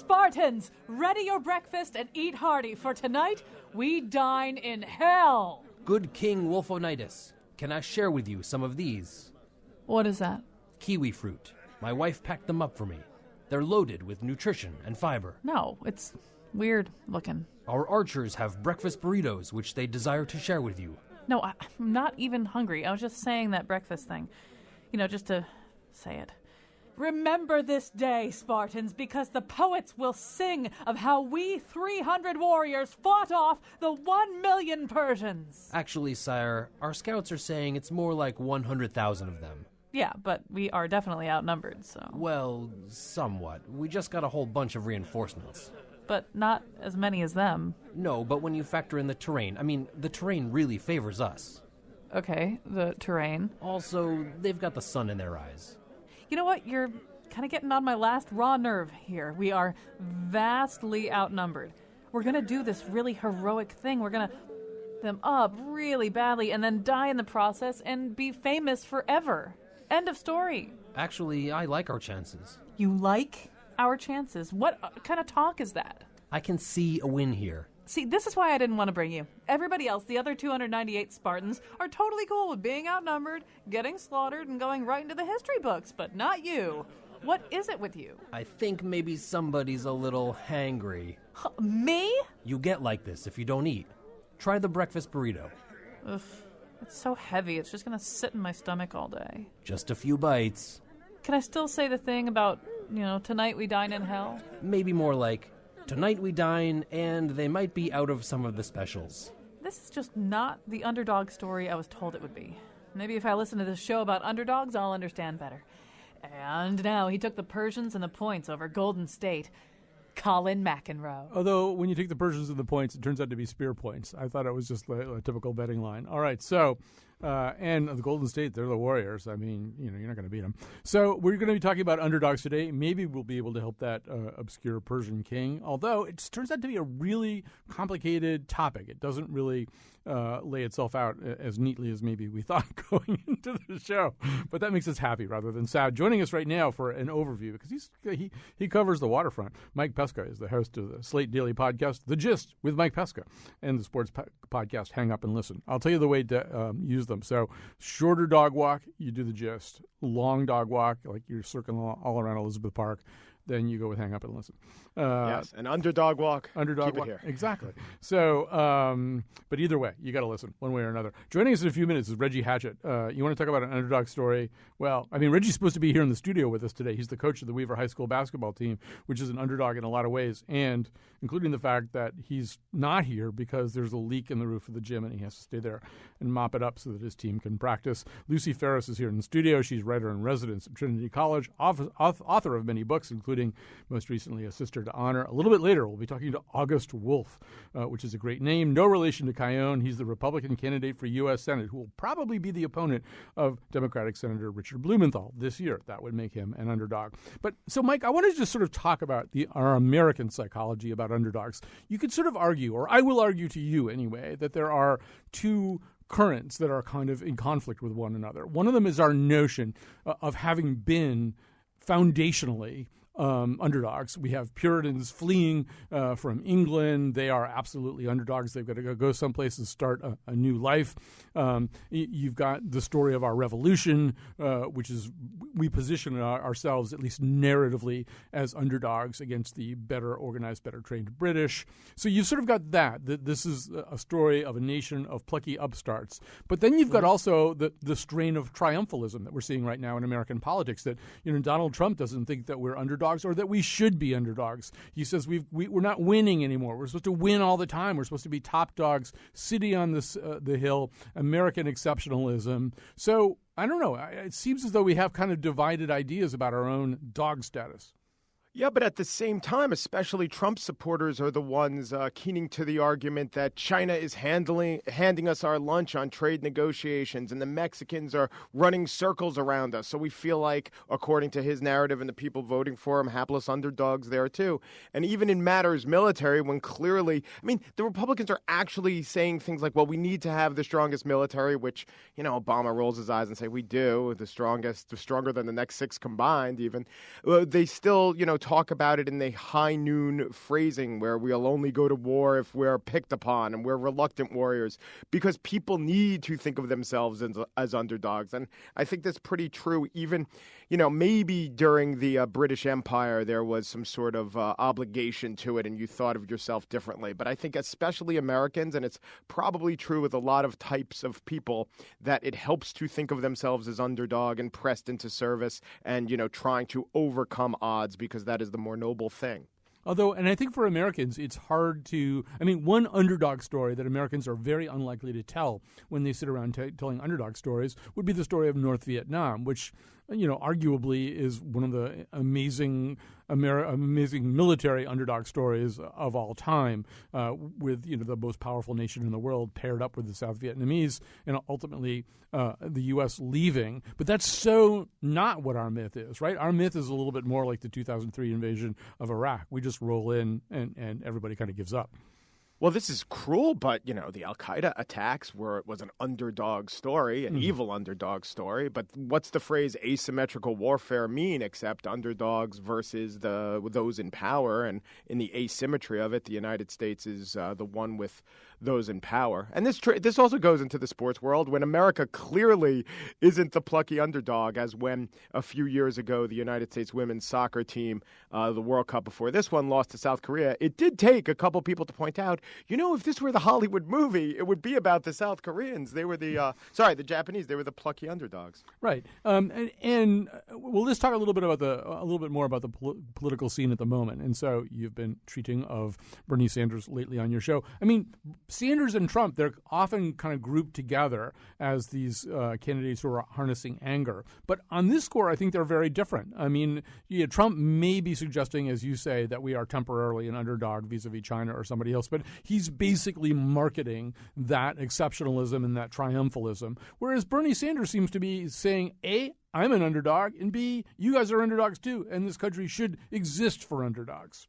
Spartans, ready your breakfast and eat hearty, for tonight we dine in hell. Good King Wolfonitis, can I share with you some of these? What is that? Kiwi fruit. My wife packed them up for me. They're loaded with nutrition and fiber. No, it's weird looking. Our archers have breakfast burritos, which they desire to share with you. No, I'm not even hungry. I was just saying that breakfast thing. Just to say it. Remember this day, Spartans, because the poets will sing of how we 300 warriors fought off the 1,000,000 Persians. Actually, sire, our scouts are saying it's more like 100,000 of them. Yeah, but we are definitely outnumbered, so... Well, somewhat. We just got a whole bunch of reinforcements. But not as many as them. No, but when you factor in the terrain, the terrain really favors us. Okay, the terrain. Also, they've got the sun in their eyes. You know what? You're kind of getting on my last raw nerve here. We are vastly outnumbered. We're going to do this really heroic thing. We're going to them up really badly and then die in the process and be famous forever. End of story. Actually, I like our chances. You like our chances? What kind of talk is that? I can see a win here. See, this is why I didn't want to bring you. Everybody else, the other 298 Spartans, are totally cool with being outnumbered, getting slaughtered, and going right into the history books, but not you. What is it with you? I think maybe somebody's a little hangry. Me? You get like this if you don't eat. Try the breakfast burrito. Ugh, it's so heavy. It's just going to sit in my stomach all day. Just a few bites. Can I still say the thing about, tonight we dine in hell? Maybe more like, tonight we dine, and they might be out of some of the specials. This is just not the underdog story I was told it would be. Maybe if I listen to this show about underdogs, I'll understand better. And now he took the Persians and the points over Golden State. Colin McEnroe. Although, when you take the Persians and the points, it turns out to be spear points. I thought it was just a typical betting line. All right, so... and the Golden State, they're the Warriors. You're not going to beat them. So we're going to be talking about underdogs today. Maybe we'll be able to help that obscure Persian king, although it turns out to be a really complicated topic. It doesn't really lay itself out as neatly as maybe we thought going into the show. But that makes us happy rather than sad. Joining us right now for an overview, because he covers the waterfront. Mike Pesca is the host of the Slate Daily podcast, The Gist with Mike Pesca, and the sports podcast, Hang Up and Listen. I'll tell you the way to use them. So shorter dog walk, you do The Gist. Long dog walk, like you're circling all around Elizabeth Park, then you go with Hang Up and Listen. Yes, an underdog walk. Underdog Keep walk. It here. Exactly. So, but either way, you got to listen one way or another. Joining us in a few minutes is Reggie Hatchett. You want to talk about an underdog story? Well, Reggie's supposed to be here in the studio with us today. He's the coach of the Weaver High School basketball team, which is an underdog in a lot of ways, and including the fact that he's not here because there's a leak in the roof of the gym and he has to stay there and mop it up so that his team can practice. Lucy Ferris is here in the studio. She's writer-in-residence at Trinity College, author of many books, including most recently A Sister to Honor. A little bit later, we'll be talking to August Wolf, which is a great name. No relation to Kion. He's the Republican candidate for U.S. Senate, who will probably be the opponent of Democratic Senator Richard Blumenthal this year. That would make him an underdog. But so, Mike, I wanted to just sort of talk about our American psychology about underdogs. You could sort of argue, or I will argue to you anyway, that there are two currents that are kind of in conflict with one another. One of them is our notion of having been foundationally underdogs. We have Puritans fleeing from England. They are absolutely underdogs. They've got to go someplace and start a new life. You've got the story of our revolution, which is we position ourselves, at least narratively, as underdogs against the better organized, better trained British. So you've sort of got that this is a story of a nation of plucky upstarts. But then you've got also the strain of triumphalism that we're seeing right now in American politics, that Donald Trump doesn't think that we're underdogs or that we should be underdogs. He says we're not winning anymore. We're supposed to win all the time. We're supposed to be top dogs, city on the hill, American exceptionalism. So I don't know. It seems as though we have kind of divided ideas about our own dog status. Yeah, but at the same time, especially Trump supporters are the ones keening to the argument that China is handing us our lunch on trade negotiations, and the Mexicans are running circles around us. So we feel like, according to his narrative and the people voting for him, hapless underdogs there too. And even in matters military, when clearly, the Republicans are actually saying things like, well, we need to have the strongest military, which, Obama rolls his eyes and say, we do, the strongest, stronger than the next six combined even. They still, talk about it in the high noon phrasing where we'll only go to war if we're picked upon and we're reluctant warriors, because people need to think of themselves as underdogs. And I think that's pretty true. Even, maybe during the British Empire, there was some sort of obligation to it and you thought of yourself differently. But I think especially Americans, and it's probably true with a lot of types of people, that it helps to think of themselves as underdog and pressed into service and, trying to overcome odds, because that is the more noble thing. Although, and I think for Americans, it's hard to, one underdog story that Americans are very unlikely to tell when they sit around telling underdog stories would be the story of North Vietnam, which, arguably is one of the amazing military underdog stories of all time, with, the most powerful nation in the world paired up with the South Vietnamese and ultimately the U.S. leaving. But that's so not what our myth is, right? Our myth is a little bit more like the 2003 invasion of Iraq. We just roll in and everybody kind of gives up. Well, this is cruel, but, the Al-Qaeda attacks was an underdog story, an evil underdog story. But what's the phrase asymmetrical warfare mean except underdogs versus those in power? And in the asymmetry of it, the United States is the one with those in power. And this also goes into the sports world when America clearly isn't the plucky underdog, as when a few years ago the United States women's soccer team, the World Cup before this one, lost to South Korea. It did take a couple people to point out, if this were the Hollywood movie, it would be about the South Koreans. They were the Japanese. They were the plucky underdogs. Right. And well, let's talk a little bit more about the political scene at the moment. And so you've been treating of Bernie Sanders lately on your show. Sanders and Trump, they're often kind of grouped together as these candidates who are harnessing anger. But on this score, I think they're very different. Trump may be suggesting, as you say, that we are temporarily an underdog vis-a-vis China or somebody else, but he's basically marketing that exceptionalism and that triumphalism, whereas Bernie Sanders seems to be saying, A, I'm an underdog, and B, you guys are underdogs too, and this country should exist for underdogs.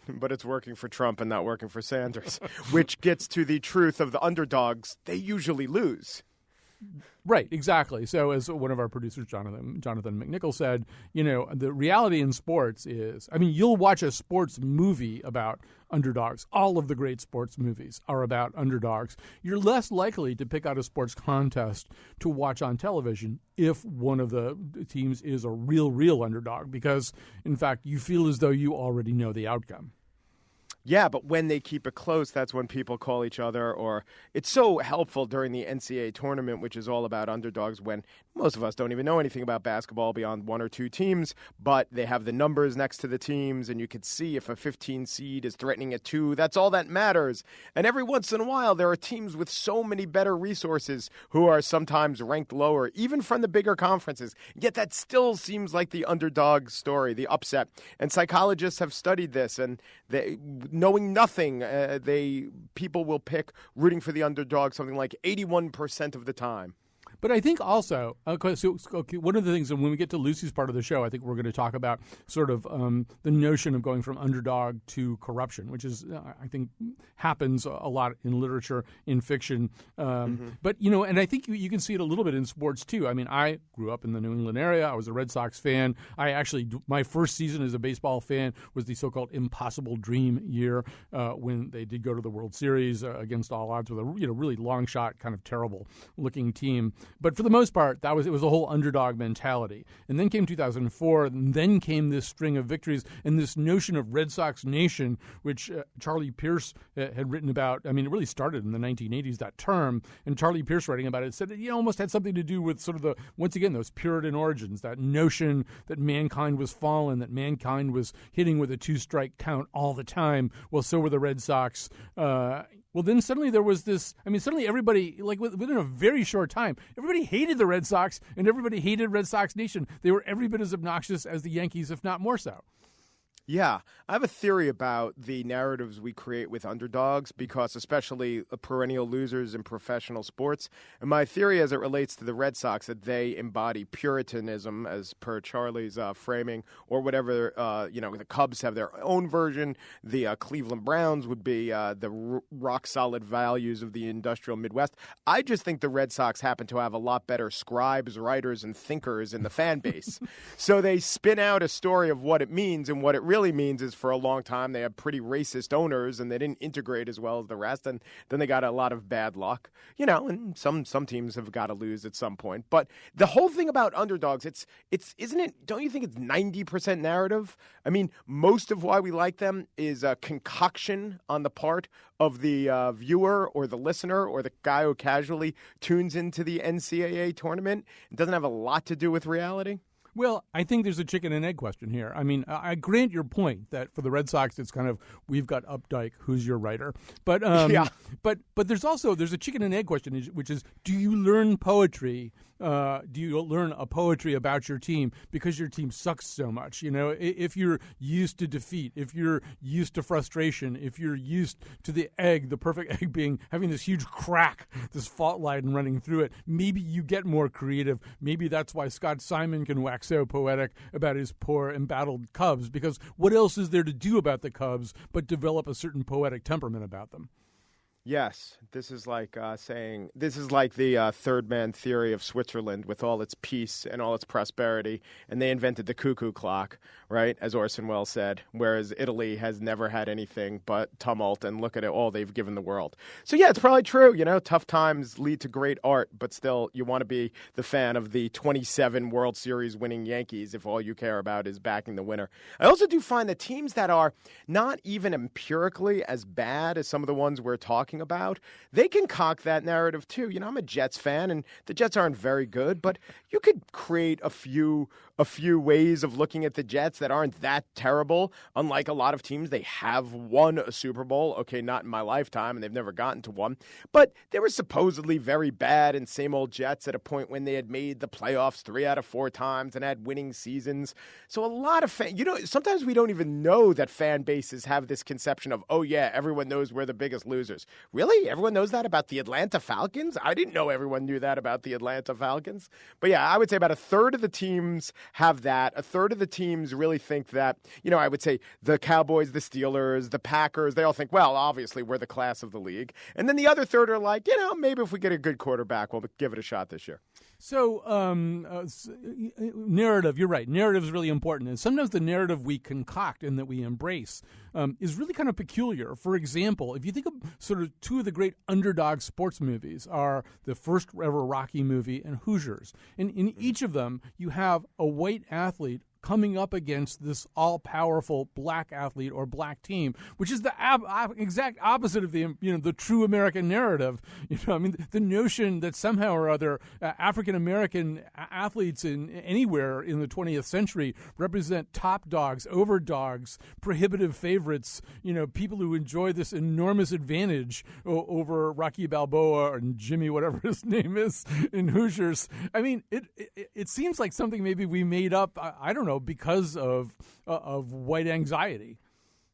But it's working for Trump and not working for Sanders, which gets to the truth of the underdogs. They usually lose. Right, exactly. So as one of our producers, Jonathan McNichol, said, the reality in sports is, you'll watch a sports movie about underdogs. All of the great sports movies are about underdogs. You're less likely to pick out a sports contest to watch on television if one of the teams is a real underdog, because, in fact, you feel as though you already know the outcome. Yeah, but when they keep it close, that's when people call each other, or it's so helpful during the NCAA tournament, which is all about underdogs, when most of us don't even know anything about basketball beyond one or two teams, but they have the numbers next to the teams, and you can see if a 15 seed is threatening a 2, that's all that matters. And every once in a while, there are teams with so many better resources who are sometimes ranked lower, even from the bigger conferences. Yet that still seems like the underdog story, the upset. And psychologists have studied this, and knowing nothing, people will pick rooting for the underdog something like 81% of the time. But I think also, one of the things, and when we get to Lucy's part of the show, I think we're going to talk about sort of the notion of going from underdog to corruption, which is, I think, happens a lot in literature, in fiction. But, and I think you can see it a little bit in sports, too. I grew up in the New England area. I was a Red Sox fan. My first season as a baseball fan was the so-called impossible dream year when they did go to the World Series against all odds with a really long shot, kind of terrible looking team. But for the most part, it was a whole underdog mentality. And then came 2004, and then came this string of victories and this notion of Red Sox Nation, which Charlie Pierce had written about. It really started in the 1980s, that term. And Charlie Pierce, writing about it, said it almost had something to do with sort of once again, those Puritan origins, that notion that mankind was fallen, that mankind was hitting with a 2-strike count all the time. Well, so were the Red Sox. Well, then suddenly there was this, suddenly everybody, like within a very short time, everybody hated the Red Sox and everybody hated Red Sox Nation. They were every bit as obnoxious as the Yankees, if not more so. Yeah, I have a theory about the narratives we create with underdogs, because especially perennial losers in professional sports. And my theory as it relates to the Red Sox, that they embody Puritanism, as per Charlie's framing, or whatever, the Cubs have their own version. The Cleveland Browns would be the rock-solid values of the industrial Midwest. I just think the Red Sox happen to have a lot better scribes, writers, and thinkers in the fan base. So they spin out a story of what it means, and what it really really means is for a long time they had pretty racist owners and they didn't integrate as well as the rest, and then they got a lot of bad luck. And some teams have got to lose at some point. But the whole thing about underdogs, it's isn't it? Don't you think it's 90% narrative? I mean, most of why we like them is a concoction on the part of the viewer or the listener or the guy who casually tunes into the NCAA tournament. It doesn't have a lot to do with reality. Well, I think there's a chicken and egg question here. I mean, I grant your point that for the Red Sox, it's kind of, we've got Updike, who's your writer? But but there's a chicken and egg question, which is, do you learn poetry? Do you learn a poetry about your team because your team sucks so much? If you're used to defeat, if you're used to frustration, if you're used to the perfect egg being having this huge crack, this fault line running through it, maybe you get more creative. Maybe that's why Scott Simon can wax so poetic about his poor embattled Cubs, because what else is there to do about the Cubs but develop a certain poetic temperament about them? Yes, this is like saying this is like the third man theory of Switzerland with all its peace and all its prosperity, and they invented the cuckoo clock, right? As Orson Welles said, whereas Italy has never had anything but tumult, and look at it all they've given the world. So yeah, it's probably true. Tough times lead to great art, but still, you want to be the fan of the 27 World Series winning Yankees if all you care about is backing the winner. I also do find that teams that are not even empirically as bad as some of the ones we're talking about, they concoct that narrative too. I'm a Jets fan, and the Jets aren't very good, but you could create a few ways of looking at the Jets that aren't that terrible. Unlike a lot of teams, they have won a Super Bowl. Okay, not in my lifetime, and they've never gotten to one. But they were supposedly very bad and same old Jets at a point when they had made the playoffs 3 out of 4 times and had winning seasons. So a lot of sometimes we don't even know that fan bases have this conception of, oh yeah, everyone knows we're the biggest losers. Really? Everyone knows that about the Atlanta Falcons? I didn't know everyone knew that about the Atlanta Falcons. But yeah, I would say about a third of the teams have that. A third of the teams really think that, I would say the Cowboys, the Steelers, the Packers, they all think, well, obviously we're the class of the league. And then the other third are like, maybe if we get a good quarterback, we'll give it a shot this year. So narrative, you're right. Narrative is really important. And sometimes the narrative we concoct and that we embrace is really kind of peculiar. For example, if you think of sort of two of the great underdog sports movies are the first ever Rocky movie and Hoosiers. And in each of them, you have a white athlete coming up against this all-powerful black athlete or black team, which is the exact opposite of the true American narrative. The notion that somehow or other African American athletes anywhere in the 20th century represent top dogs, overdogs, prohibitive favorites. People who enjoy this enormous advantage over Rocky Balboa and Jimmy, whatever his name is, in Hoosiers. I mean, it seems like something maybe we made up. I don't know, because of white anxiety.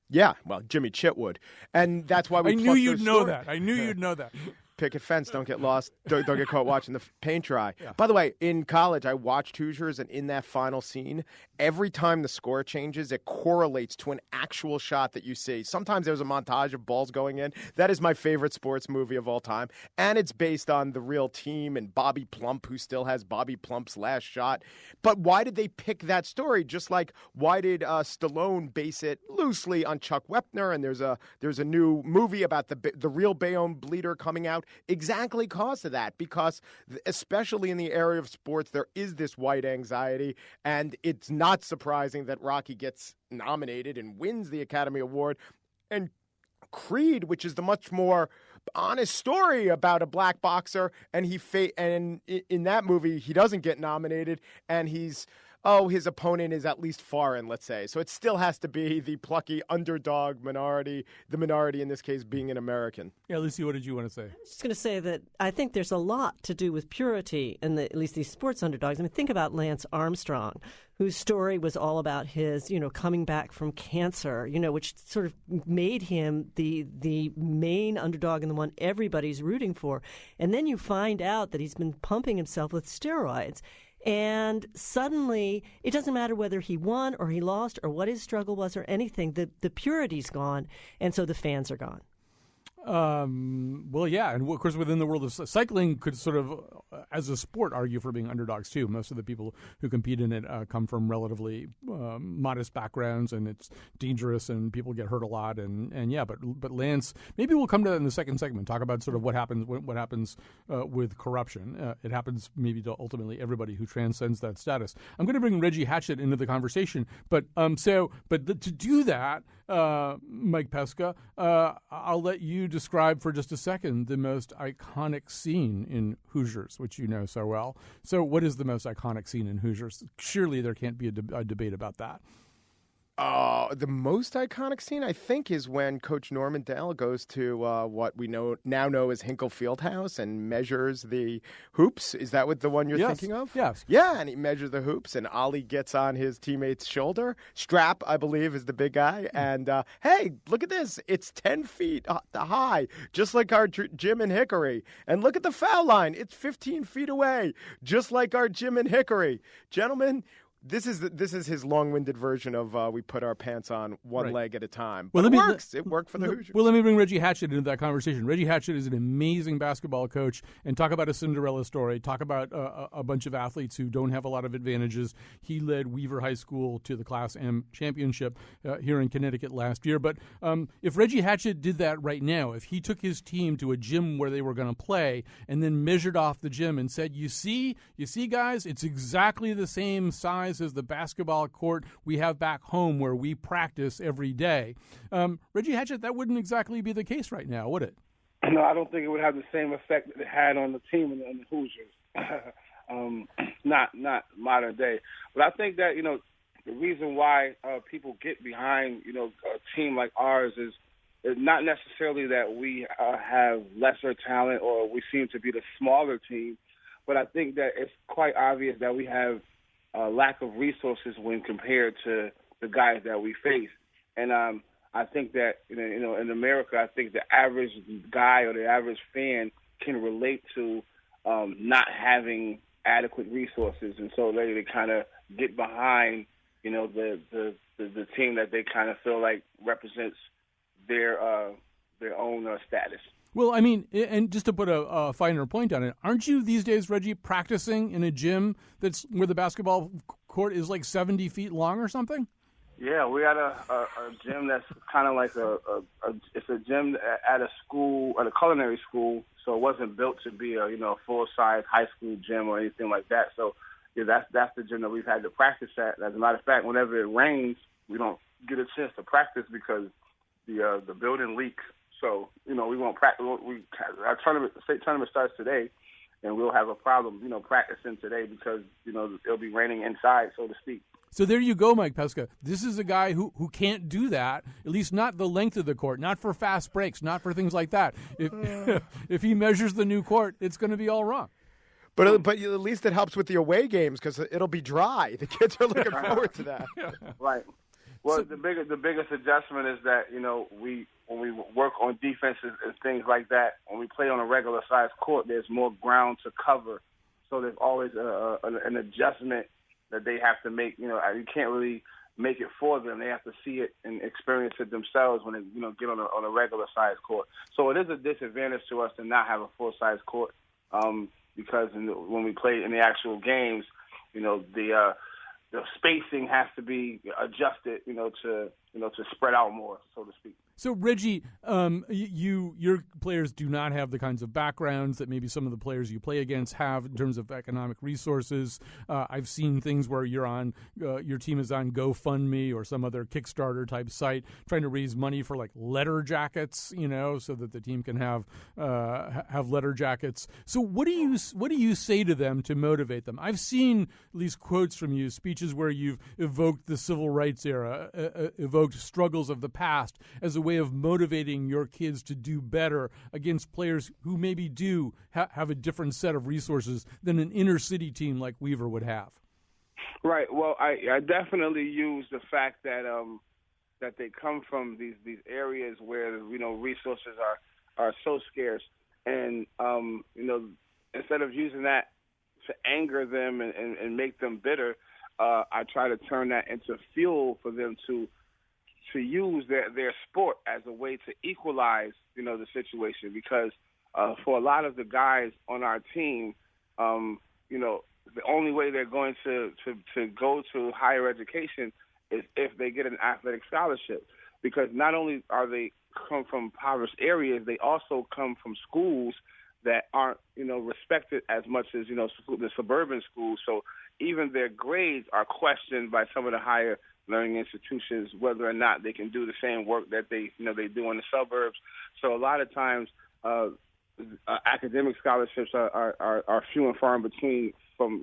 Yeah, well, Jimmy Chitwood. And that's why we I knew you'd know that. I knew you'd know that. Picket fence, don't get lost, don't get caught watching the paint dry. Yeah. By the way, in college, I watched Hoosiers, and in that final scene, every time the score changes, it correlates to an actual shot that you see. Sometimes there's a montage of balls going in. That is my favorite sports movie of all time, and it's based on the real team and Bobby Plump, who still has Bobby Plump's last shot. But why did they pick that story? Just like, why did Stallone base it loosely on Chuck Wepner, and there's a new movie about the real Bayonne bleeder coming out? Exactly because of that, because especially in the area of sports, there is this white anxiety, and it's not surprising that Rocky gets nominated and wins the Academy Award. And Creed, which is the much more honest story about a black boxer, and in that movie, he doesn't get nominated, and his opponent is at least foreign, let's say. So it still has to be the plucky underdog minority, the minority in this case being an American. Yeah, Lucy, what did you want to say? I was just going to say that I think there's a lot to do with purity in at least these sports underdogs. I mean, think about Lance Armstrong, whose story was all about his, coming back from cancer, which sort of made him the main underdog and the one everybody's rooting for. And then you find out that he's been pumping himself with steroids. And suddenly, it doesn't matter whether he won or he lost or what his struggle was or anything. The purity's gone, and so the fans are gone. Well, yeah, and of course within the world of cycling could sort of, as a sport, argue for being underdogs too. Most of the people who compete in it come from relatively modest backgrounds, and it's dangerous, and people get hurt a lot. And yeah, but Lance, maybe we'll come to that in the second segment. Talk about sort of what happens with corruption. It happens maybe to ultimately everybody who transcends that status. I'm going to bring Reggie Hatchett into the conversation, but to do that, Mike Pesca, I'll let you describe for just a second the most iconic scene in Hoosiers, which you know so well. So what is the most iconic scene in Hoosiers? Surely there can't be a debate about that. The most iconic scene, I think, is when Coach Norman Dale goes to what we now know as Hinkle Fieldhouse and measures the hoops. Is that what the one you're thinking of? Yes. Yeah, and he measures the hoops, and Ollie gets on his teammate's shoulder. Strap, I believe, is the big guy. And, hey, look at this. It's 10 feet high, just like our gym in Hickory. And look at the foul line. It's 15 feet away, just like our gym in Hickory. Gentlemen, This is his long-winded version of we put our pants on one leg at a time. But it works. It worked for the Hoosiers. Well, let me bring Reggie Hatchett into that conversation. Reggie Hatchett is an amazing basketball coach, and talk about a Cinderella story. Talk about a bunch of athletes who don't have a lot of advantages. He led Weaver High School to the Class M championship here in Connecticut last year. But if Reggie Hatchett did that right now, if he took his team to a gym where they were going to play and then measured off the gym and said, you see, guys, it's exactly the same size as the basketball court we have back home where we practice every day. Reggie Hatchett, that wouldn't exactly be the case right now, would it? No, I don't think it would have the same effect that it had on the team and the Hoosiers. Not modern day. But I think that, the reason why people get behind, a team like ours is not necessarily that we have lesser talent or we seem to be the smaller team, but I think that it's quite obvious that we have a lack of resources when compared to the guys that we face. And I think that, in America, I think the average guy or the average fan can relate to not having adequate resources. And so they kind of get behind, the team that they kind of feel like represents their own status. Well, I mean, and just to put a finer point on it, aren't you these days, Reggie, practicing in a gym that's where the basketball court is like 70 feet long or something? Yeah, we had a gym that's kind of like it's a gym at a school, at a culinary school, so it wasn't built to be a full-size high school gym or anything like that. So yeah, that's the gym that we've had to practice at. As a matter of fact, whenever it rains, we don't get a chance to practice because the building leaks. So, we won't practice. Our state tournament starts today, and we'll have a problem, practicing today because, it'll be raining inside, so to speak. So there you go, Mike Pesca. This is a guy who can't do that, at least not the length of the court, not for fast breaks, not for things like that. If he measures the new court, it's going to be all wrong. But at least it helps with the away games because it'll be dry. The kids are looking forward to that. Right. Well, the biggest adjustment is that, when we work on defenses and things like that, when we play on a regular size court, there's more ground to cover. So there's always an adjustment that they have to make. You can't really make it for them. They have to see it and experience it themselves when they get on a regular size court. So it is a disadvantage to us to not have a full size court because when we play in the actual games, the spacing has to be adjusted, to spread out more, so to speak. So, Reggie, your players do not have the kinds of backgrounds that maybe some of the players you play against have in terms of economic resources. I've seen things where your team is on GoFundMe or some other Kickstarter type site trying to raise money for like letter jackets, so that the team can have letter jackets. So, what do you say to them to motivate them? I've seen at least quotes from you, speeches where you've evoked the civil rights era, evoked struggles of the past as a way of motivating your kids to do better against players who maybe do have a different set of resources than an inner city team like Weaver would have. Right. Well, I definitely use the fact that that they come from these areas where resources are so scarce, and instead of using that to anger them and make them bitter, I try to turn that into fuel for them to use their sport as a way to equalize, the situation. Because for a lot of the guys on our team, the only way they're going to go to higher education is if they get an athletic scholarship. Because not only are they come from impoverished areas, they also come from schools that aren't, respected as much as, the suburban schools. So even their grades are questioned by some of the higher learning institutions, whether or not they can do the same work that they do in the suburbs. So a lot of times, academic scholarships are few and far in between from,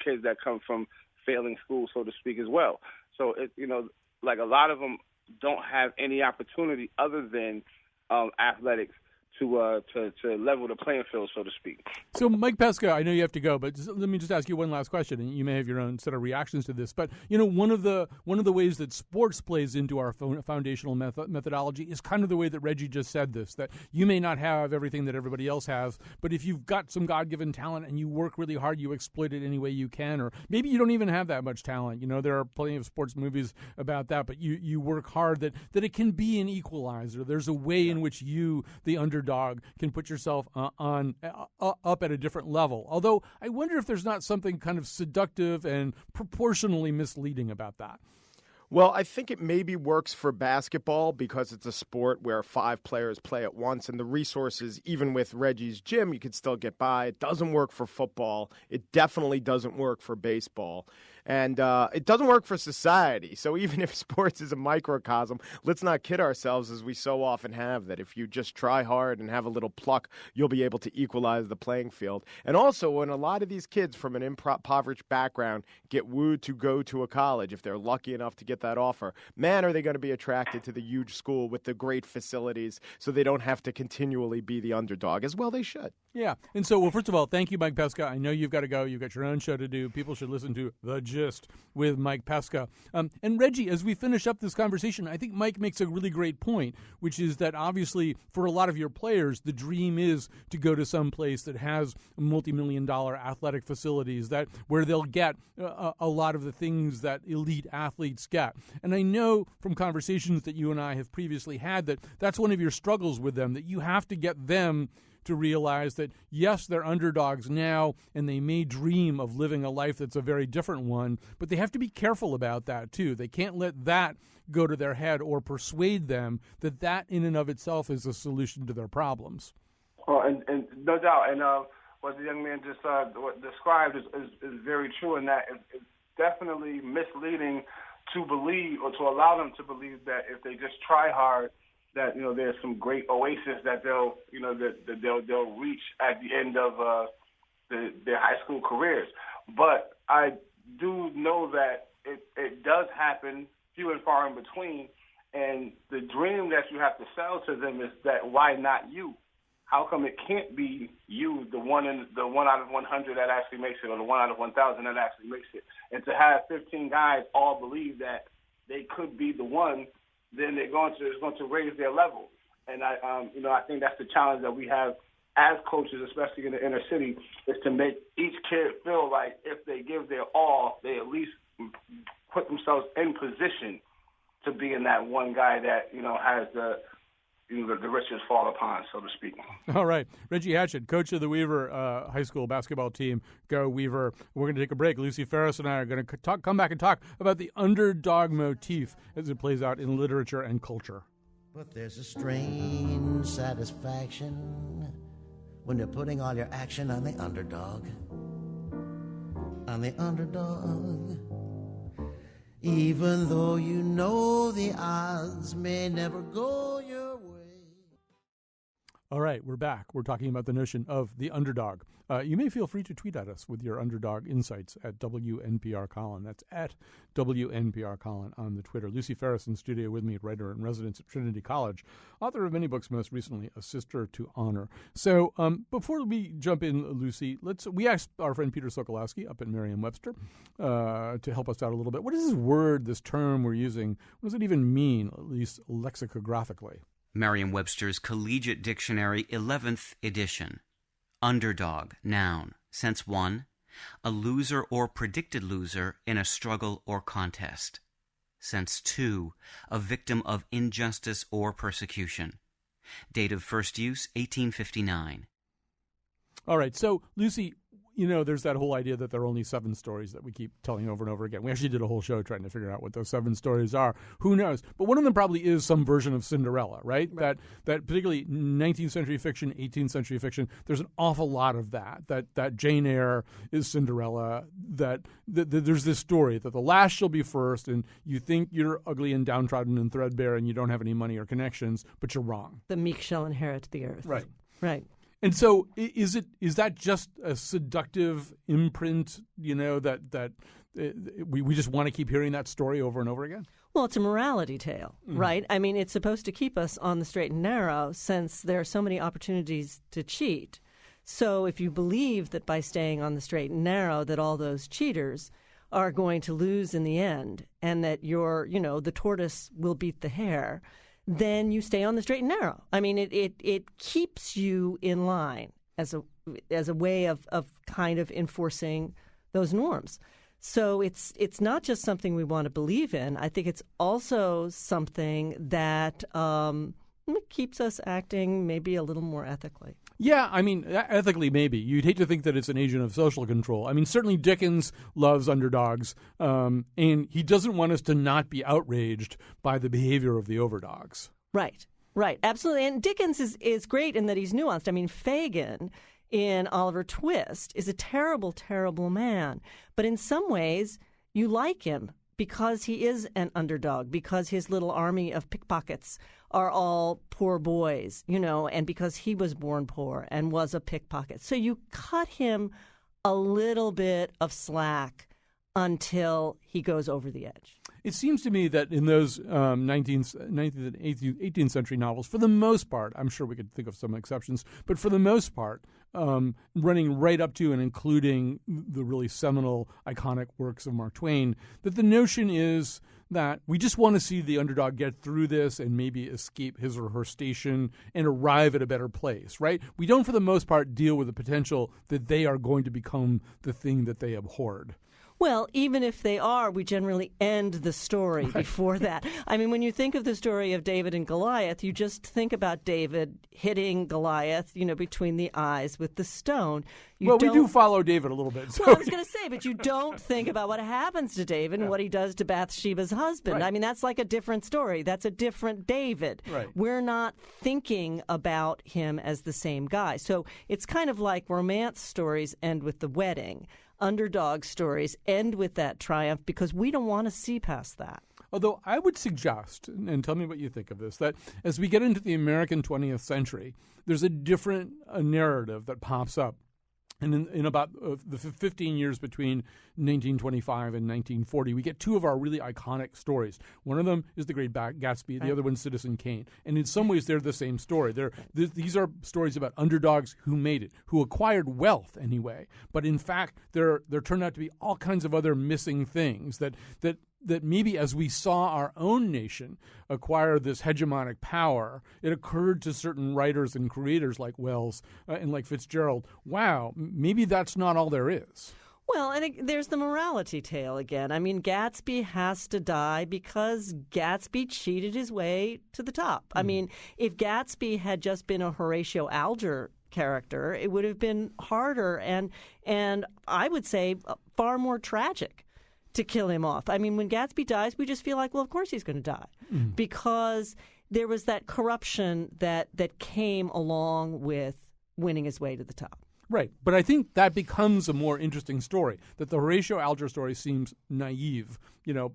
kids that come from failing schools, so to speak, as well. So, like a lot of them don't have any opportunity other than athletics to level the playing field, so to speak. So, Mike Pesca, I know you have to go, but let me just ask you one last question, and you may have your own set of reactions to this. But one of the ways that sports plays into our foundational methodology is kind of the way that Reggie just said this: that you may not have everything that everybody else has, but if you've got some God-given talent and you work really hard, you exploit it any way you can. Or maybe you don't even have that much talent. There are plenty of sports movies about that, but you work hard. That it can be an equalizer. There's a way in which you, the underdog, can put yourself up at a different level. Although I wonder if there's not something kind of seductive and proportionally misleading about that. Well, I think it maybe works for basketball because it's a sport where 5 players play at once, and the resources, even with Reggie's gym, you could still get by. It doesn't work for football. It definitely doesn't work for baseball. And it doesn't work for society. So even if sports is a microcosm, let's not kid ourselves, as we so often have, that if you just try hard and have a little pluck, you'll be able to equalize the playing field. And also, when a lot of these kids from an impoverished background get wooed to go to a college, if they're lucky enough to get that offer, man, are they going to be attracted to the huge school with the great facilities so they don't have to continually be the underdog. As well they should. Yeah. And so, well, first of all, thank you, Mike Pesca. I know you've got to go. You've got your own show to do. People should listen to The Gist with Mike Pesca. And Reggie, as we finish up this conversation, I think Mike makes a really great point, which is that obviously for a lot of your players, the dream is to go to some place that has multi-million-dollar athletic facilities where they'll get a lot of the things that elite athletes get. And I know from conversations that you and I have previously had that that's one of your struggles with them, that you have to get them to realize that, yes, they're underdogs now, and they may dream of living a life that's a very different one, but they have to be careful about that, too. They can't let that go to their head or persuade them that in and of itself is a solution to their problems. Well, and no doubt. And what the young man just described is very true, in that it's definitely misleading to believe or to allow them to believe that if they just try hard, that there's some great oasis that they'll reach at the end of their high school careers. But I do know that it does happen few and far in between, and the dream that you have to sell to them is that why not you? How come it can't be you, the one out of 100 that actually makes it, or the 1 out of 1,000 that actually makes it? And to have 15 guys all believe that they could be the one, then it's going to raise their level. And I think that's the challenge that we have as coaches, especially in the inner city, is to make each kid feel like if they give their all, they at least put themselves in position to be in that one guy that has the riches fall upon, so to speak. All right. Reggie Hatchett, coach of the Weaver high school basketball team. Go Weaver. We're going to take a break. Lucy Ferris and I are going to come back and talk about the underdog motif as it plays out in literature and culture. But there's a strange satisfaction when you're putting all your action on the underdog. On the underdog. Even though you know the odds may never go your way. All right, we're back. We're talking about the notion of the underdog. You may feel free to tweet at us with your underdog insights at WNPR Colin. That's at WNPR Colin on the Twitter. Lucy Ferris in studio with me, writer in residence at Trinity College, author of many books, most recently A Sister to Honor. So before we jump in, Lucy, we asked our friend Peter Sokolowski up at Merriam-Webster to help us out a little bit. What is this word, this term we're using? What does it even mean, at least lexicographically? Merriam-Webster's Collegiate Dictionary, 11th edition. Underdog, noun, sense 1, a loser or predicted loser in a struggle or contest. Sense 2, a victim of injustice or persecution. Date of first use, 1859. All right, so Lucy, there's that whole idea that there are only 7 stories that we keep telling over and over again. We actually did a whole show trying to figure out what those 7 stories are. Who knows? But one of them probably is some version of Cinderella, right? That particularly 19th century fiction, 18th century fiction, there's an awful lot of that. That Jane Eyre is Cinderella. That there's this story that the last shall be first, and you think you're ugly and downtrodden and threadbare, and you don't have any money or connections, but you're wrong. The meek shall inherit the earth. Right. Right. And so, is that just a seductive imprint? That we just want to keep hearing that story over and over again. Well, it's a morality tale, right? I mean, it's supposed to keep us on the straight and narrow, since there are so many opportunities to cheat. So, if you believe that by staying on the straight and narrow, that all those cheaters are going to lose in the end, and that the tortoise will beat the hare, then you stay on the straight and narrow. I mean, it keeps you in line as a way of kind of enforcing those norms. So it's not just something we want to believe in. I think it's also something that keeps us acting maybe a little more ethically. Yeah, I mean, ethically maybe. You'd hate to think that it's an agent of social control. I mean, certainly Dickens loves underdogs, and he doesn't want us to not be outraged by the behavior of the overdogs. Right, absolutely. And Dickens is great in that he's nuanced. I mean, Fagin in Oliver Twist is a terrible, terrible man. But in some ways, you like him because he is an underdog, because his little army of pickpockets are all poor boys, and because he was born poor and was a pickpocket. So you cut him a little bit of slack until he goes over the edge. It seems to me that in those 19th and 18th century novels, for the most part, I'm sure we could think of some exceptions, but for the most part, running right up to and including the really seminal, iconic works of Mark Twain, that the notion is that we just want to see the underdog get through this and maybe escape his or her station and arrive at a better place, right? We don't, for the most part, deal with the potential that they are going to become the thing that they abhorred. Well, even if they are, we generally end the story before that. I mean, when you think of the story of David and Goliath, you just think about David hitting Goliath, between the eyes with the stone. We do follow David a little bit. So. Well, I was going to say, but you don't think about what happens to David and what he does to Bathsheba's husband. Right. I mean, that's like a different story. That's a different David. Right. We're not thinking about him as the same guy. So it's kind of like romance stories end with the wedding. Underdog stories end with that triumph because we don't want to see past that. Although I would suggest, and tell me what you think of this, that as we get into the American 20th century, there's a different narrative that pops up. And in about the 15 years between 1925 and 1940, we get 2 of our really iconic stories. One of them is The Great Gatsby. The other one's Citizen Kane. And in some ways, they're the same story. These are stories about underdogs who made it, who acquired wealth anyway. But in fact, there turned out to be all kinds of other missing things that maybe as we saw our own nation acquire this hegemonic power, it occurred to certain writers and creators like Wells and like Fitzgerald, wow, maybe that's not all there is. Well, and there's the morality tale again. I mean, Gatsby has to die because Gatsby cheated his way to the top. I mean, if Gatsby had just been a Horatio Alger character, it would have been harder and I would say far more tragic to kill him off. I mean, when Gatsby dies, we just feel like, well, of course he's going to die because there was that corruption that came along with winning his way to the top. Right. But I think that becomes a more interesting story, that the Horatio Alger story seems naive,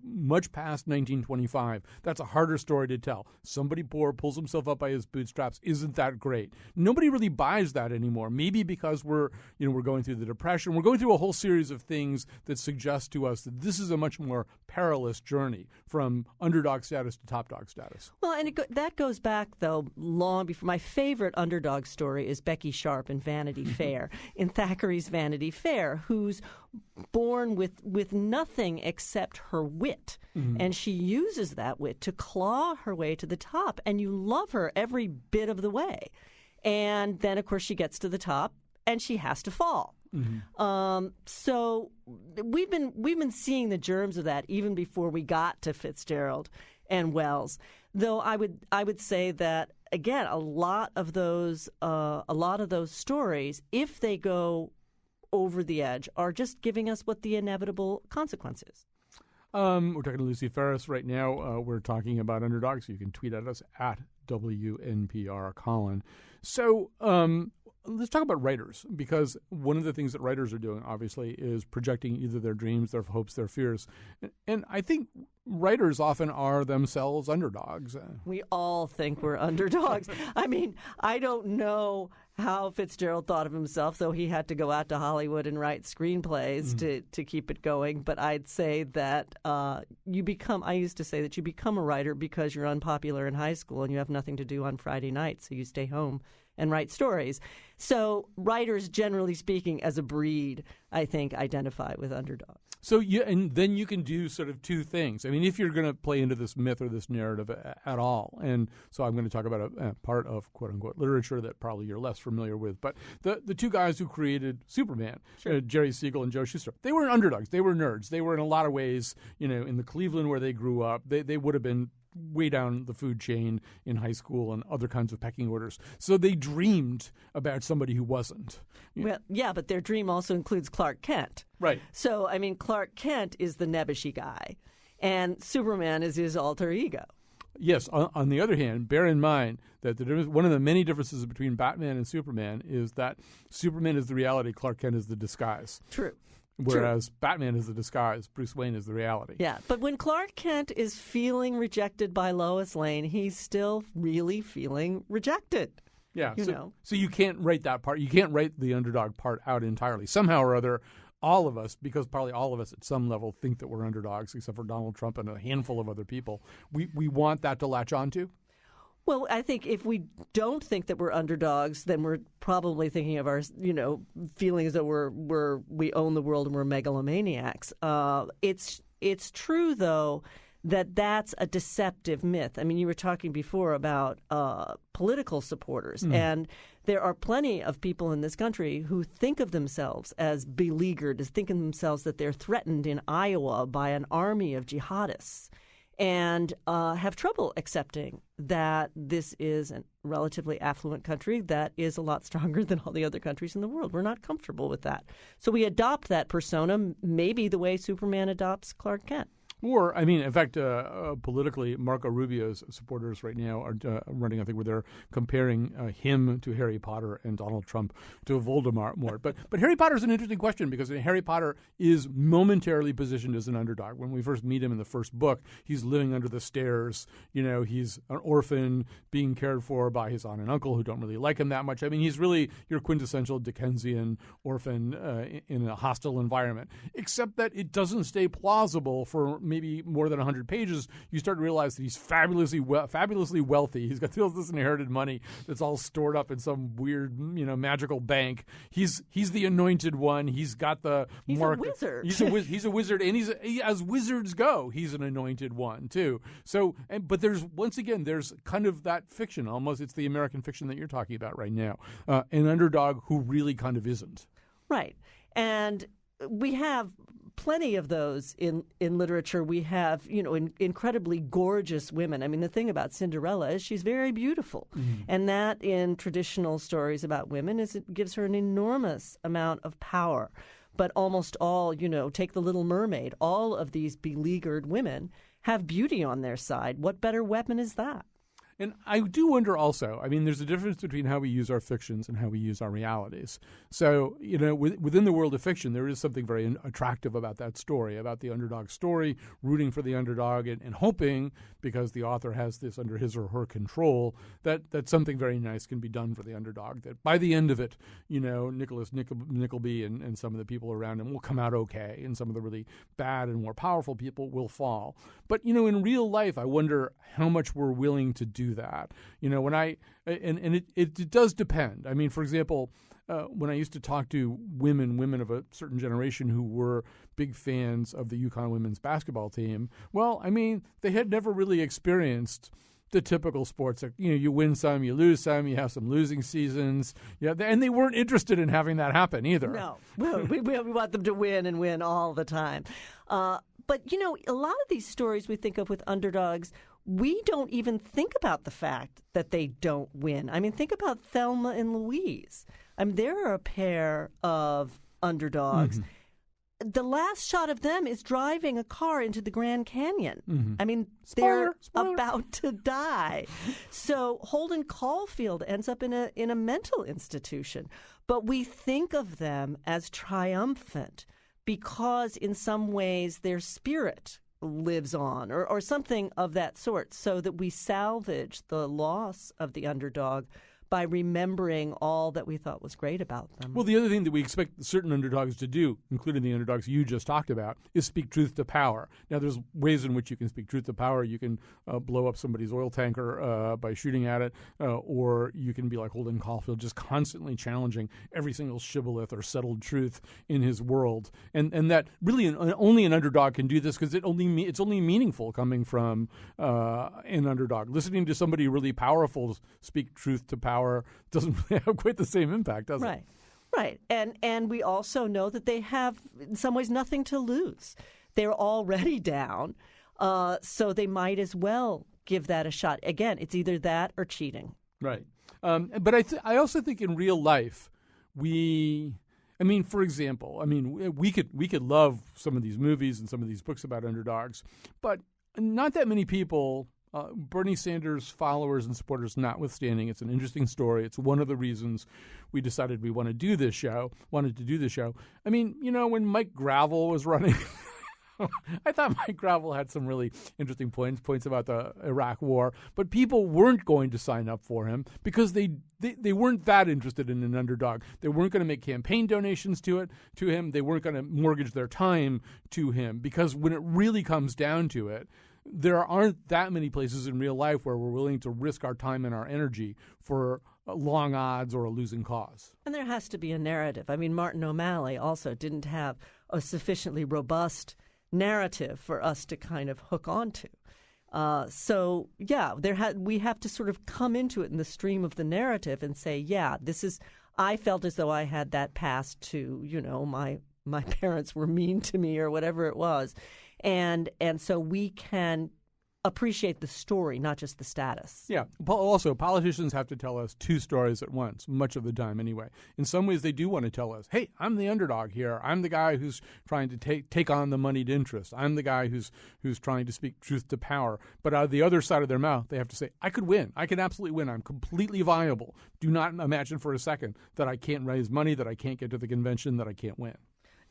much past 1925. That's a harder story to tell. Somebody poor pulls himself up by his bootstraps. Isn't that great? Nobody really buys that anymore. Maybe because we're going through the Depression. We're going through a whole series of things that suggest to us that this is a much more perilous journey from underdog status to top dog status. Well, and that goes back, though, long before. My favorite underdog story is Becky Sharp in Vanity Fair, in Thackeray's Vanity Fair, who's born with nothing except her wit. And she uses that wit to claw her way to the top. And you love her every bit of the way. And then, of course, she gets to the top and she has to fall. So we've been seeing the germs of that even before we got to Fitzgerald and Wells. Though I would say that again, a lot of those stories, if they go over the edge, are just giving us what the inevitable consequence is. We're talking to Lucy Ferris right now. We're talking about Underdog, so you can tweet at us at WNPR Colin. So let's talk about writers, because one of the things that writers are doing, obviously, is projecting either their dreams, their hopes, their fears. And I think writers often are themselves underdogs. We all think we're underdogs. I mean, I don't know how Fitzgerald thought of himself, though he had to go out to Hollywood and write screenplays to keep it going. But I'd say that I used to say that you become a writer because you're unpopular in high school and you have nothing to do on Friday night, so you stay home and write stories. So writers, generally speaking, as a breed, I think, identify with underdogs. So and then you can do sort of two things. I mean, if you're going to play into this myth or this narrative at all, and so I'm going to talk about a part of quote-unquote literature that probably you're less familiar with, but the two guys who created Superman, Jerry Siegel and Joe Shuster, they weren't underdogs. They were nerds. They were in a lot of ways, in the Cleveland where they grew up, they would have been way down the food chain in high school and other kinds of pecking orders. So they dreamed about somebody who wasn't. Well, yeah, but their dream also includes Clark Kent. Right. So, I mean, Clark Kent is the nebbishy guy, and Superman is his alter ego. Yes. On the other hand, bear in mind that one of the many differences between Batman and Superman is that Superman is the reality, Clark Kent is the disguise. True. Whereas Batman is the disguise, Bruce Wayne is the reality. Yeah, but when Clark Kent is feeling rejected by Lois Lane, he's still really feeling rejected. Yeah, so you can't write that part. You can't write the underdog part out entirely. Somehow or other, all of us, because probably all of us at some level think that we're underdogs, except for Donald Trump and a handful of other people. We want that to latch onto. Well, I think if we don't think that we're underdogs, then we're probably thinking of our, feeling as though we own the world and we're megalomaniacs. It's true, though, that that's a deceptive myth. I mean, you were talking before about political supporters, and there are plenty of people in this country who think of themselves as beleaguered, as think of themselves that they're threatened in Iowa by an army of jihadists, and have trouble accepting that this is a relatively affluent country that is a lot stronger than all the other countries in the world. We're not comfortable with that. So we adopt that persona maybe the way Superman adopts Clark Kent. Or, I mean, in fact, politically, Marco Rubio's supporters right now are running, I think, where they're comparing him to Harry Potter and Donald Trump to Voldemort. But Harry Potter is an interesting question because Harry Potter is momentarily positioned as an underdog. When we first meet him in the first book, he's living under the stairs. He's an orphan being cared for by his aunt and uncle who don't really like him that much. I mean, he's really your quintessential Dickensian orphan in a hostile environment, except that it doesn't stay plausible for maybe more than 100 pages. You start to realize that he's fabulously wealthy. He's got this inherited money that's all stored up in some weird, magical bank. He's the anointed one. He's got the mark. He's a wizard. He's a wizard, and as wizards go, he's an anointed one too. So, but there's kind of that fiction almost. It's the American fiction that you're talking about right now. An underdog who really kind of isn't. Right, and we have plenty of those in literature. We have, incredibly gorgeous women. I mean, the thing about Cinderella is she's very beautiful. And that in traditional stories about women is it gives her an enormous amount of power. But almost all, take The Little Mermaid, all of these beleaguered women have beauty on their side. What better weapon is that? And I do wonder also, I mean, there's a difference between how we use our fictions and how we use our realities. So, within the world of fiction, there is something very attractive about that story, about the underdog story, rooting for the underdog and hoping, because the author has this under his or her control, that something very nice can be done for the underdog, that by the end of it, Nicholas Nickleby and some of the people around him will come out okay, and some of the really bad and more powerful people will fall. But, in real life, I wonder how much we're willing to do that. It does depend. I mean, for example, when I used to talk to women of a certain generation who were big fans of the UConn women's basketball team, well, I mean, they had never really experienced the typical sports. You win some, you lose some, you have some losing seasons. Yeah, and they weren't interested in having that happen either. No, we want them to win and win all the time. But, a lot of these stories we think of with underdogs, we don't even think about the fact that they don't win. I mean, think about Thelma and Louise. I mean, they're a pair of underdogs. Mm-hmm. The last shot of them is driving a car into the Grand Canyon. Mm-hmm. I mean, they're about to die. So Holden Caulfield ends up in a mental institution. But we think of them as triumphant because in some ways their spirit lives on or something of that sort, so that we salvage the loss of the underdog by remembering all that we thought was great about them. Well, the other thing that we expect certain underdogs to do, including the underdogs you just talked about, is speak truth to power. Now, there's ways in which you can speak truth to power. You can blow up somebody's oil tanker by shooting at it, or you can be like Holden Caulfield, just constantly challenging every single shibboleth or settled truth in his world. And that really only an underdog can do this, because it's only meaningful coming from an underdog. Listening to somebody really powerful speak truth to power doesn't really have quite the same impact, does it? Right. And we also know that they have, in some ways, nothing to lose. They're already down, so they might as well give that a shot. Again, it's either that or cheating. Right. But I also think in real life, for example, we could love some of these movies and some of these books about underdogs, but not that many people. Bernie Sanders followers and supporters notwithstanding, it's an interesting story. It's one of the reasons we decided we wanted to do this show. I mean, when Mike Gravel was running, I thought Mike Gravel had some really interesting points about the Iraq War, but people weren't going to sign up for him because they weren't that interested in an underdog. They weren't going to make campaign donations to him. They weren't going to mortgage their time to him, because when it really comes down to it, there aren't that many places in real life where we're willing to risk our time and our energy for long odds or a losing cause. And there has to be a narrative. I mean, Martin O'Malley also didn't have a sufficiently robust narrative for us to kind of hook onto. We have to sort of come into it in the stream of the narrative and say, I felt as though I had that past to, my parents were mean to me or whatever it was. And so we can appreciate the story, not just the status. Yeah. Also, politicians have to tell us two stories at once, much of the time anyway. In some ways, they do want to tell us, hey, I'm the underdog here. I'm the guy who's trying to take on the moneyed interest. I'm the guy who's trying to speak truth to power. But out of the other side of their mouth, they have to say, I could win. I can absolutely win. I'm completely viable. Do not imagine for a second that I can't raise money, that I can't get to the convention, that I can't win.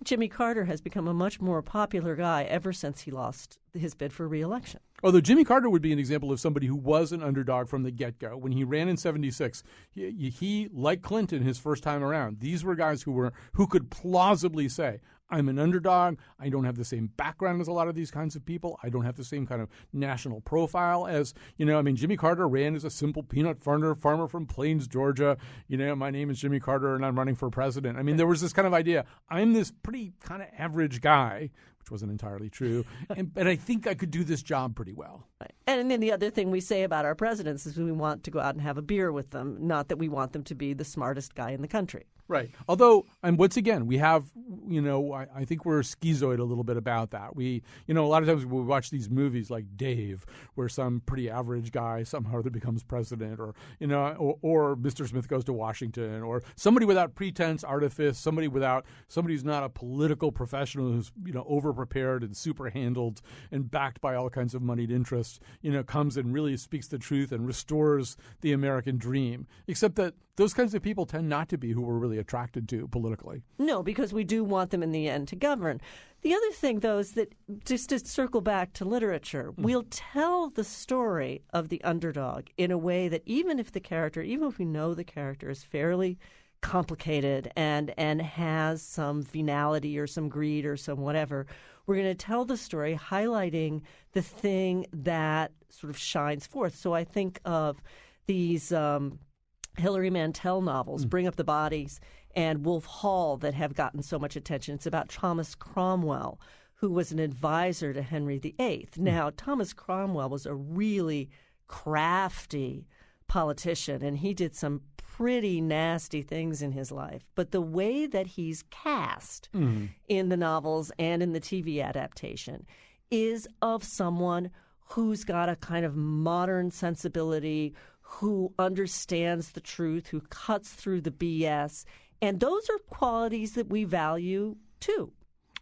Jimmy Carter has become a much more popular guy ever since he lost his bid for re-election. Although Jimmy Carter would be an example of somebody who was an underdog from the get-go. When he ran in 76, he like Clinton his first time around, these were guys who could plausibly say, I'm an underdog. I don't have the same background as a lot of these kinds of people. I don't have the same kind of national profile as, Jimmy Carter ran as a simple peanut farmer from Plains, Georgia. My name is Jimmy Carter and I'm running for president. I mean, there was this kind of idea, I'm this pretty kind of average guy, which wasn't entirely true, but I think I could do this job pretty well. Right. And then the other thing we say about our presidents is we want to go out and have a beer with them, not that we want them to be the smartest guy in the country. Right. Although, and once again, we have, I think we're schizoid a little bit about that. We, a lot of times we watch these movies like Dave, where some pretty average guy somehow becomes president, or Mr. Smith Goes to Washington, or somebody without pretense, artifice, somebody who's not a political professional, who's, overprepared and super handled and backed by all kinds of moneyed interests, comes and really speaks the truth and restores the American dream. Except that those kinds of people tend not to be who we're really attracted to politically. No, because we do want them in the end to govern. The other thing, though, is that just to circle back to literature, we'll tell the story of the underdog in a way that even if we know the character is fairly complicated and has some venality or some greed or some whatever, we're going to tell the story highlighting the thing that sort of shines forth. So I think of these Hilary Mantel novels, Bring Up the Bodies, and Wolf Hall, that have gotten so much attention. It's about Thomas Cromwell, who was an advisor to Henry VIII. Now, Thomas Cromwell was a really crafty politician, and he did some pretty nasty things in his life. But the way that he's cast in the novels and in the TV adaptation is of someone who's got a kind of modern sensibility, who understands the truth, who cuts through the BS. And those are qualities that we value, too.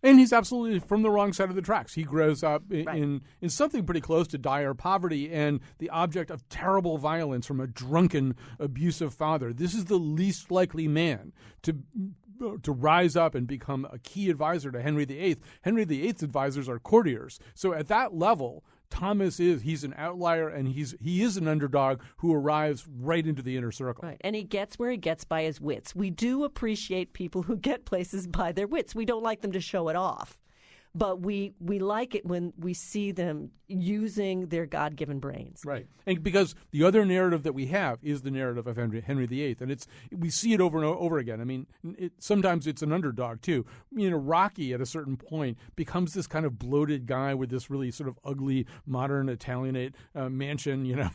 And he's absolutely from the wrong side of the tracks. He grows up in something pretty close to dire poverty and the object of terrible violence from a drunken, abusive father. This is the least likely man to rise up and become a key advisor to Henry VIII. Henry VIII's advisors are courtiers. So at that level, he's an outlier, and he is an underdog who arrives right into the inner circle. Right, and he gets where he gets by his wits. We do appreciate people who get places by their wits. We don't like them to show it off, but we like it when we see them using their God-given brains. Right, and because the other narrative that we have is the narrative of Henry VIII, and we see it over and over again. I mean, sometimes it's an underdog too. Rocky at a certain point becomes this kind of bloated guy with this really sort of ugly modern Italianate mansion.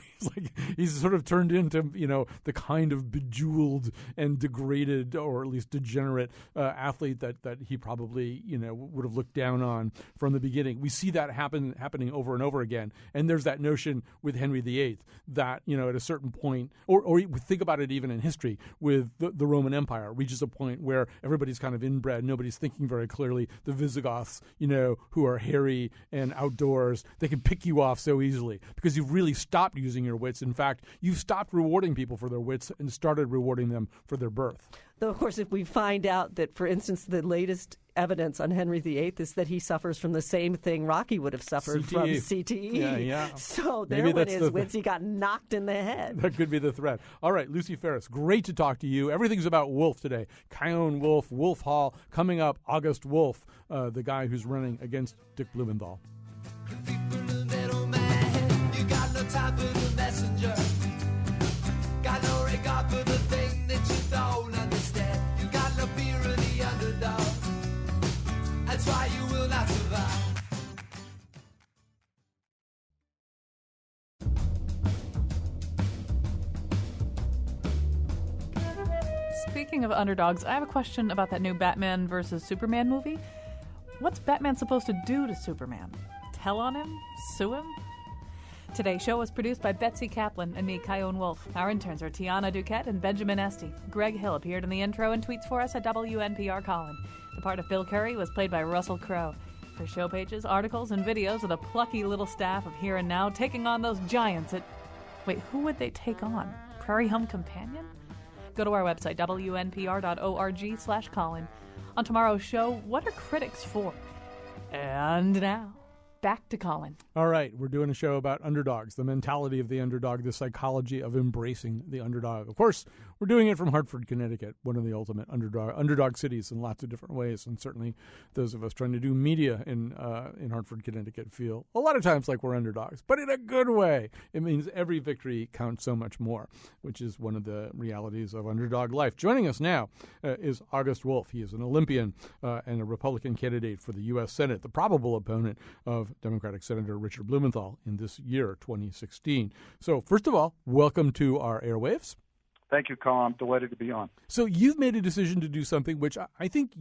He's sort of turned into the kind of bejeweled and degraded, or at least degenerate athlete that he probably would have looked down on from the beginning. We see that happening over and over again. And there's that notion with Henry VIII that, at a certain point, or think about it even in history with the Roman Empire, reaches a point where everybody's kind of inbred, nobody's thinking very clearly. The Visigoths, who are hairy and outdoors, they can pick you off so easily because you've really stopped using your wits. In fact, you've stopped rewarding people for their wits and started rewarding them for their birth. Though, of course, if we find out that, for instance, the latest evidence on Henry VIII is that he suffers from the same thing Rocky would have suffered from CTE. Yeah. So there went his wits. He got knocked in the head. That could be the threat. All right, Lucy Ferris, great to talk to you. Everything's about Wolf today. Chion Wolf, Wolf Hall. Coming up, August Wolf, the guy who's running against Dick Blumenthal. Got no regard for the thing that you don't understand. You got no fear of the underdog. That's why you will not survive. Speaking of underdogs, I have a question about that new Batman versus Superman movie. What's Batman supposed to do to Superman? Tell on him? Sue him? Today's show was produced by Betsy Kaplan and me, Chion Wolf. Our interns are Tiana Duquette and Benjamin Esty. Greg Hill appeared in the intro and tweets for us at WNPR Colin. The part of Bill Curry was played by Russell Crowe. For show pages, articles, and videos of the plucky little staff of Here and Now taking on those giants at... Wait, who would they take on? Prairie Home Companion? Go to our website, wnpr.org/Colin. On tomorrow's show, what are critics for? And now, back to Colin. All right, we're doing a show about underdogs, the mentality of the underdog, the psychology of embracing the underdog. Of course, we're doing it from Hartford, Connecticut, one of the ultimate underdog cities in lots of different ways. And certainly those of us trying to do media in Hartford, Connecticut feel a lot of times like we're underdogs, but in a good way. It means every victory counts so much more, which is one of the realities of underdog life. Joining us now is August Wolf. He is an Olympian and a Republican candidate for the U.S. Senate, the probable opponent of Democratic Senator Richard Blumenthal in this year, 2016. So first of all, welcome to our airwaves. Thank you, Colin. I'm delighted to be on. So you've made a decision to do something which I think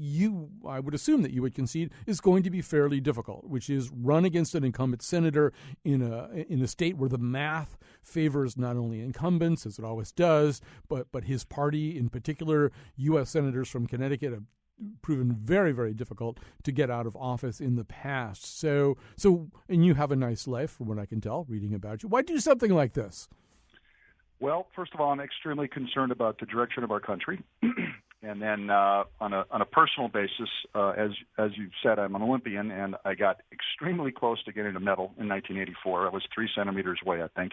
I would assume that you would concede is going to be fairly difficult, which is run against an incumbent senator in a state where the math favors not only incumbents, as it always does, but his party in particular. U.S. senators from Connecticut have proven very, very difficult to get out of office in the past. So, and you have a nice life, from what I can tell, reading about you. Why do something like this? Well, first of all, I'm extremely concerned about the direction of our country. And then on a personal basis, as you've said, I'm an Olympian, and I got extremely close to getting a medal in 1984. I was 3 centimeters away, I think.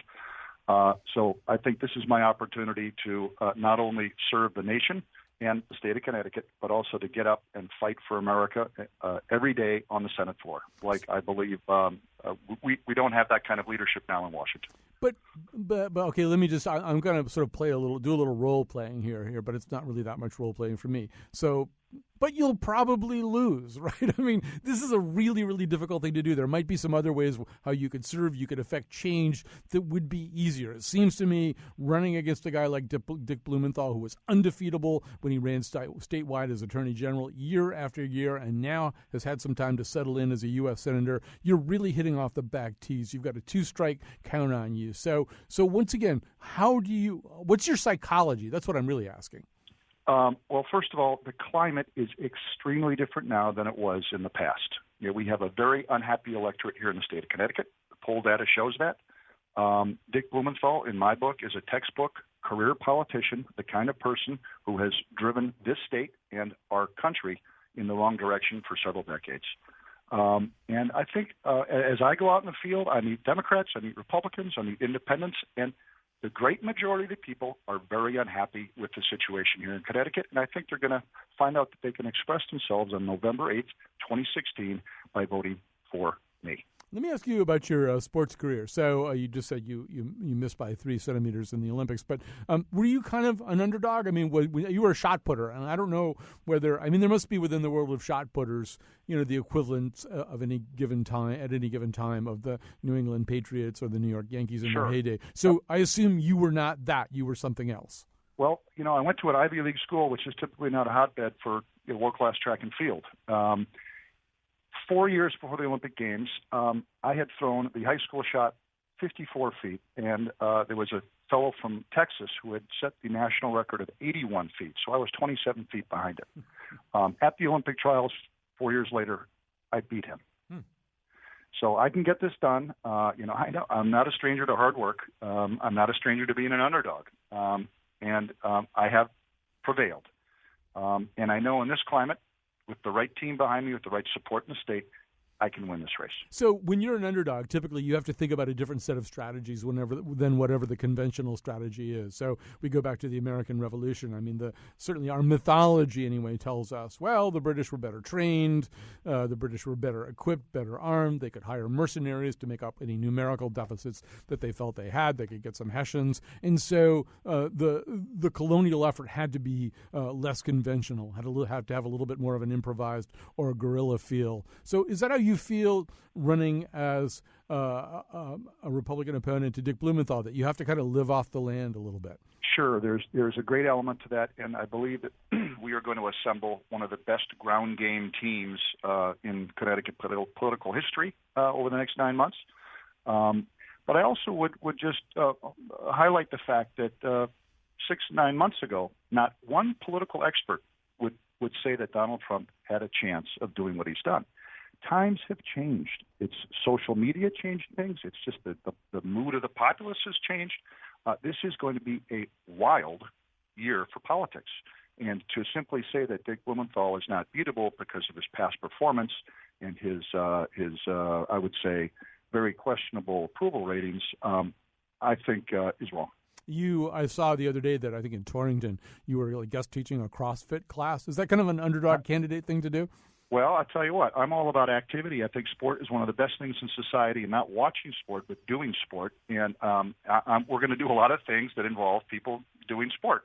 So I think this is my opportunity to not only serve the nation and the state of Connecticut, but also to get up and fight for America every day on the Senate floor. Like I believe we don't have that kind of leadership now in Washington. But okay, let me just, I'm going to sort of do a little role playing here, but it's not really that much role playing for me. So but you'll probably lose, right? I mean, this is a really, really difficult thing to do. There might be some other ways how you could serve, you could affect change that would be easier. It seems to me running against a guy like Dick Blumenthal, who was undefeatable when he ran statewide as Attorney General year after year and now has had some time to settle in as a U.S. Senator, you're really hitting off the back tees. You've got a 2-strike count on you. So once again, what's your psychology? That's what I'm really asking. Well, first of all, the climate is extremely different now than it was in the past. We have a very unhappy electorate here in the state of Connecticut. The poll data shows that. Dick Blumenthal, in my book, is a textbook career politician, the kind of person who has driven this state and our country in the wrong direction for several decades. And I think as I go out in the field, I meet Democrats, I meet Republicans, I meet independents, and the great majority of the people are very unhappy with the situation here in Connecticut, and I think they're going to find out that they can express themselves on November 8th, 2016, by voting for me. Let me ask you about your sports career. So you just said you missed by 3 centimeters in the Olympics, but were you kind of an underdog? I mean, you were a shot putter, and I don't know whether – I mean, there must be within the world of shot putters, the equivalent of any given time of the New England Patriots or the New York Yankees in their heyday. So I assume you were not that. You were something else. Well, I went to an Ivy League school, which is typically not a hotbed for world-class track and field. 4 years before the Olympic Games, I had thrown the high school shot 54 feet, and there was a fellow from Texas who had set the national record of 81 feet, so I was 27 feet behind him. At the Olympic trials 4 years later, I beat him. So I can get this done. I know I'm not a stranger to hard work. I'm not a stranger to being an underdog, and I have prevailed. And I know in this climate, with the right team behind me, with the right support in the state, I can win this race. So when you're an underdog, typically you have to think about a different set of strategies than whatever the conventional strategy is. So we go back to the American Revolution. I mean, certainly our mythology anyway tells us, well, the British were better trained, the British were better equipped, better armed. They could hire mercenaries to make up any numerical deficits that they felt they had. They could get some Hessians. And so the colonial effort had to be less conventional, had to have a little bit more of an improvised or a guerrilla feel. So is that how you feel running as a Republican opponent to Dick Blumenthal, that you have to kind of live off the land a little bit? Sure. There's a great element to that, and I believe that we are going to assemble one of the best ground game teams in Connecticut political history over the next 9 months. But I also would just highlight the fact that 6-9 months ago, not one political expert would say that Donald Trump had a chance of doing what he's done. Times have changed. It's social media changed things. It's just the mood of the populace has changed. This is going to be a wild year for politics. And to simply say that Dick Blumenthal is not beatable because of his past performance and his I would say, very questionable approval ratings, I think is wrong. I saw the other day that I think in Torrington you were really guest teaching a CrossFit class. Is that kind of an underdog candidate thing to do? Well, I'll tell you what, I'm all about activity. I think sport is one of the best things in society, and not watching sport, but doing sport. And we're going to do a lot of things that involve people doing sport.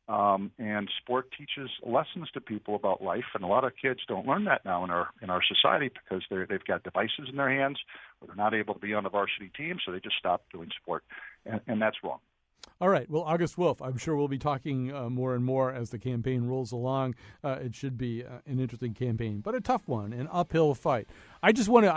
And sport teaches lessons to people about life, and a lot of kids don't learn that now in our society because they've got devices in their hands, or they're not able to be on the varsity team, so they just stop doing sport, and that's wrong. All right. Well, August Wolf, I'm sure we'll be talking more and more as the campaign rolls along. It should be an interesting campaign, but a tough one, an uphill fight. I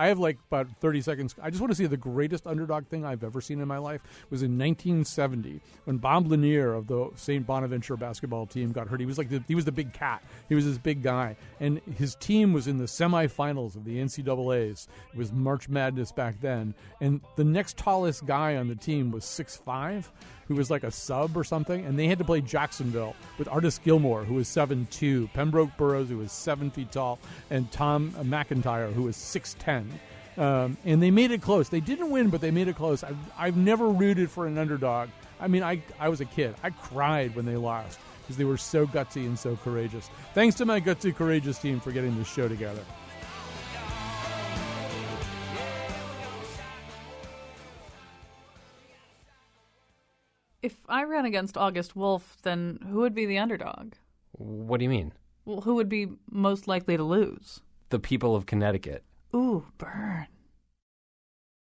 have like about 30 seconds. I just want to see the greatest underdog thing I've ever seen in my life was in 1970 when Bob Lanier of the St. Bonaventure basketball team got hurt. He was the big cat. He was this big guy, and his team was in the semifinals of the NCAAs. It was March Madness back then, and the next tallest guy on the team was 6'5", who was like a sub or something, and they had to play Jacksonville with Artis Gilmore, who was 7'2", Pembroke Burrows, who was 7 feet tall, and Tom McIntyre, who was 6'10". And they made it close. They didn't win, but they made it close. I've never rooted for an underdog. I mean, I was a kid. I cried when they lost because they were so gutsy and so courageous. Thanks to my gutsy, courageous team for getting this show together. If I ran against August Wolf, then who would be the underdog? What do you mean? Well, who would be most likely to lose? The people of Connecticut. Ooh, burn.